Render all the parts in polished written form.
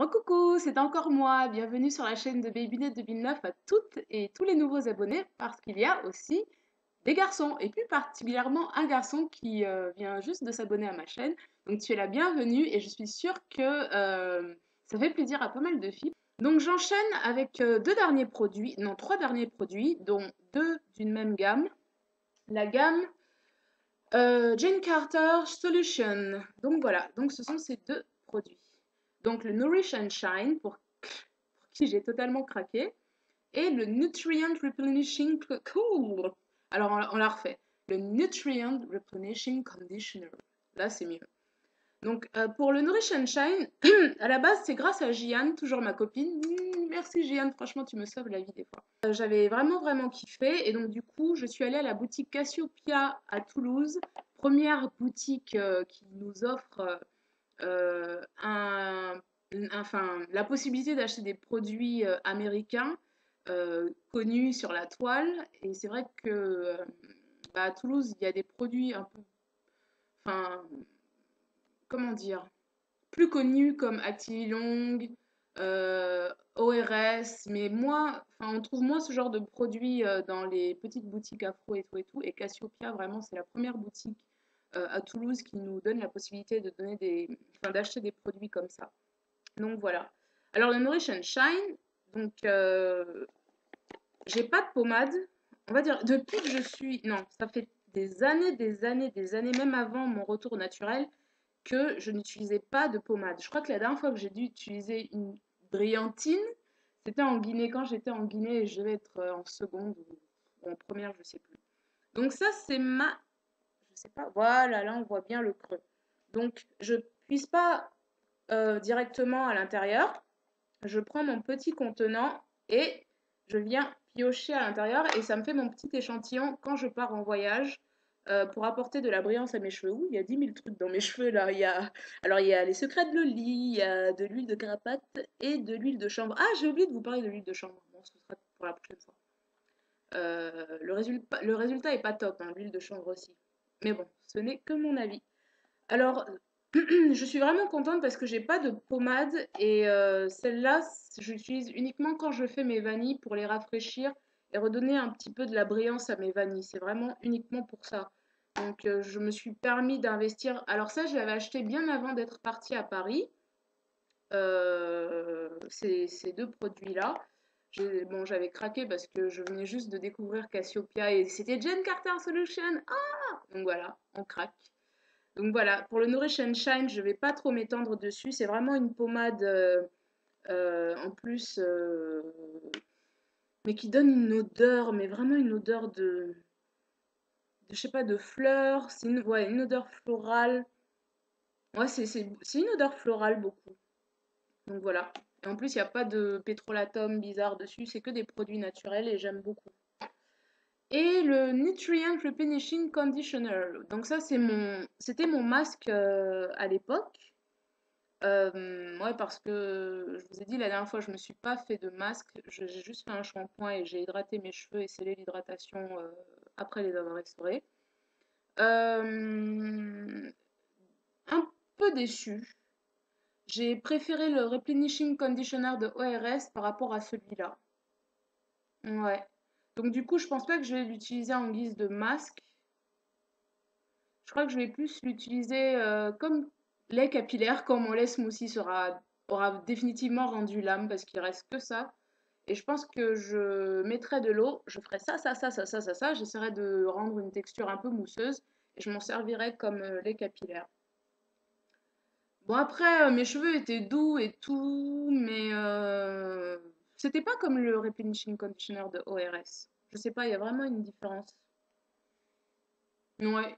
Recoucou, c'est encore moi. Bienvenue sur la chaîne de Babynet 2009 à toutes et tous les nouveaux abonnés parce qu'il y a aussi des garçons et plus particulièrement un garçon qui vient juste de s'abonner à ma chaîne. Donc tu es la bienvenue et je suis sûre que ça fait plaisir à pas mal de filles. Donc j'enchaîne avec deux derniers produits, non trois derniers produits, dont deux d'une même gamme. La gamme Jane Carter Solution. Donc voilà, donc ce sont ces deux produits. Donc le Nourish and Shine pour qui j'ai totalement craqué et le Nutrient Replenishing Cool. Alors on la refait. Le Nutrient Replenishing Conditioner. Là c'est mieux. Donc pour le Nourish and Shine, à la base c'est grâce à Jian, toujours ma copine. Merci Jian, franchement tu me sauves la vie des fois. J'avais vraiment kiffé et donc du coup je suis allée à la boutique Cassiopeia à Toulouse, première boutique qui nous offre enfin, la possibilité d'acheter des produits américains connus sur la toile. Et c'est vrai que bah, à Toulouse, il y a des produits un peu, enfin, comment dire, plus connus comme Activillong, ORS, mais moins, enfin, on trouve moins ce genre de produits dans les petites boutiques afro et tout et tout. Et Cassiopeia, vraiment, c'est la première boutique à Toulouse qui nous donne la possibilité de donner enfin, d'acheter des produits comme ça. Donc voilà. Alors le Nourish and Shine, donc j'ai pas de pommade. On va dire depuis que je suis, non, ça fait des années, même avant mon retour au naturel, que je n'utilisais pas de pommade. Je crois que la dernière fois que j'ai dû utiliser une brillantine, c'était en Guinée, quand j'étais en Guinée et je devais être en seconde ou en première, je sais plus. Donc ça, c'est je sais pas, voilà, là on voit bien le creux. Donc je puise pas directement à l'intérieur. Je prends mon petit contenant et je viens piocher à l'intérieur et ça me fait mon petit échantillon quand je pars en voyage pour apporter de la brillance à mes cheveux. Ouh, il y a 10 000 trucs dans mes cheveux là. Alors il y a les secrets de Loli, il y a de l'huile de carapate et de l'huile de chanvre. Ah, j'ai oublié de vous parler de l'huile de chanvre. Bon, ce sera pour la prochaine fois. Le résultat est pas top, hein, l'huile de chanvre aussi. Mais bon, ce n'est que mon avis. Alors, je suis vraiment contente parce que j'ai pas de pommade et celle-là, j'utilise uniquement quand je fais mes vanilles pour les rafraîchir et redonner un petit peu de la brillance à mes vanilles. C'est vraiment uniquement pour ça. Donc, je me suis permis d'investir. Alors ça, je l'avais acheté bien avant d'être partie à Paris, ces deux produits-là. Bon, j'avais craqué parce que je venais juste de découvrir Cassiopeia et c'était Jane Carter Solution. Ah! Donc voilà, on craque. Donc voilà, pour le Nourish and Shine, je ne vais pas trop m'étendre dessus. C'est vraiment une pommade en plus, mais qui donne une odeur, mais vraiment une odeur je sais pas, de fleurs. C'est ouais, une odeur florale. Ouais, c'est une odeur florale beaucoup. Donc voilà. Et en plus, il n'y a pas de pétrolatum bizarre dessus. C'est que des produits naturels et j'aime beaucoup. Et le Nutrient Replenishing Conditioner. Donc ça, c'était mon masque à l'époque. Ouais, parce que je vous ai dit la dernière fois, je me suis pas fait de masque. J'ai juste fait un shampoing et j'ai hydraté mes cheveux et scellé l'hydratation après les avoir restaurés. Euh, un peu déçue. J'ai préféré le Replenishing Conditioner de ORS par rapport à celui-là. Ouais. Donc du coup, je pense pas que je vais l'utiliser en guise de masque. Je crois que je vais plus l'utiliser comme lait capillaire quand mon lait smoothie aura définitivement rendu l'âme parce qu'il reste que ça. Et je pense que je mettrai de l'eau, je ferai ça. J'essaierai de rendre une texture un peu mousseuse et je m'en servirai comme lait capillaire. Bon après, mes cheveux étaient doux et tout, mais c'était pas comme le Replenishing Conditioner de ORS. Je sais pas, il y a vraiment une différence. Ouais.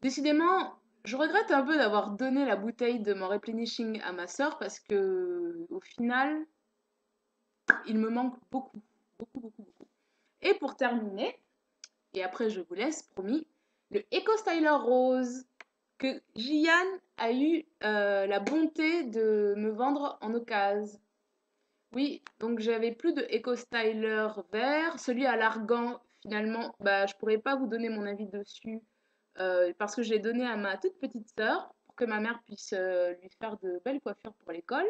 Décidément, je regrette un peu d'avoir donné la bouteille de mon replenishing à ma sœur parce que au final, il me manque beaucoup. Et pour terminer, et après je vous laisse, promis, le Eco Styler Rose que Gian a eu la bonté de me vendre en occasion. Oui, donc j'avais plus de Eco Styler vert, celui à l'argan finalement, bah je pourrais pas vous donner mon avis dessus parce que je l'ai donné à ma toute petite sœur pour que ma mère puisse lui faire de belles coiffures pour l'école.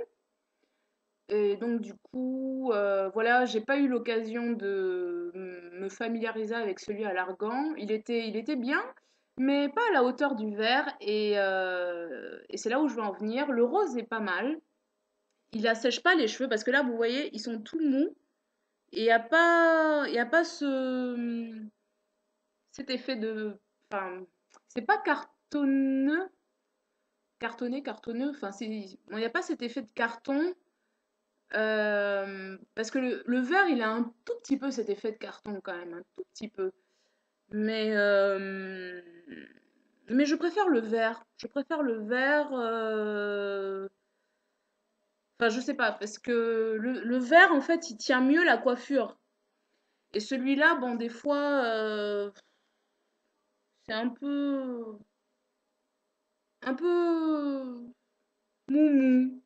Et donc du coup, voilà, j'ai pas eu l'occasion de me familiariser avec celui à l'argan. Il était bien, mais pas à la hauteur du vert. Et c'est là où je veux en venir. Le rose est pas mal. Il assèche pas les cheveux parce que là, vous voyez, ils sont tout mous. Et il y a pas cet effet de... Enfin, c'est pas cartonneux, cartonneux. Enfin, bon, il n'y a pas cet effet de carton. Parce que le vert, il a un tout petit peu cet effet de carton quand même, un tout petit peu. Mais, euh, mais je préfère le vert. Je préfère le vert. Enfin, je sais pas, parce que le vert, en fait, il tient mieux la coiffure. Et celui-là, bon, des fois, c'est un peu mou mou.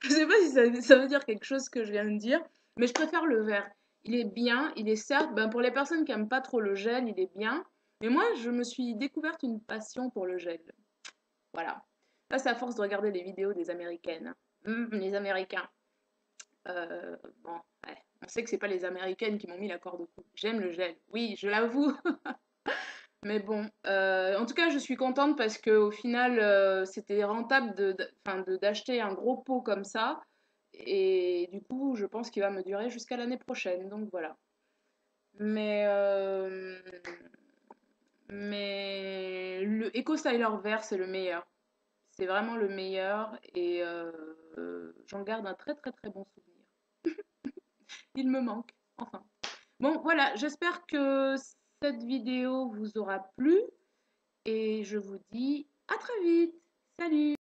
Je sais pas si ça veut dire quelque chose que je viens de dire, mais je préfère le vert. Il est bien, il est certes, ben pour les personnes qui aiment pas trop le gel, il est bien. Mais moi, je me suis découverte une passion pour le gel. Voilà. Là, c'est à force de regarder les vidéos des Américaines. Les Américains. Bon, ouais. On sait que c'est pas les Américaines qui m'ont mis la corde au cou. J'aime le gel, oui, je l'avoue. Mais bon, en tout cas, je suis contente parce que au final, c'était rentable enfin, d'acheter un gros pot comme ça. Et du coup, je pense qu'il va me durer jusqu'à l'année prochaine. Donc voilà. Mais, mais le Eco Styler vert, c'est le meilleur. C'est vraiment le meilleur et j'en garde un très très très bon souvenir. Il me manque. Enfin. Bon, voilà, j'espère que cette vidéo vous aura plu et je vous dis à très vite. Salut!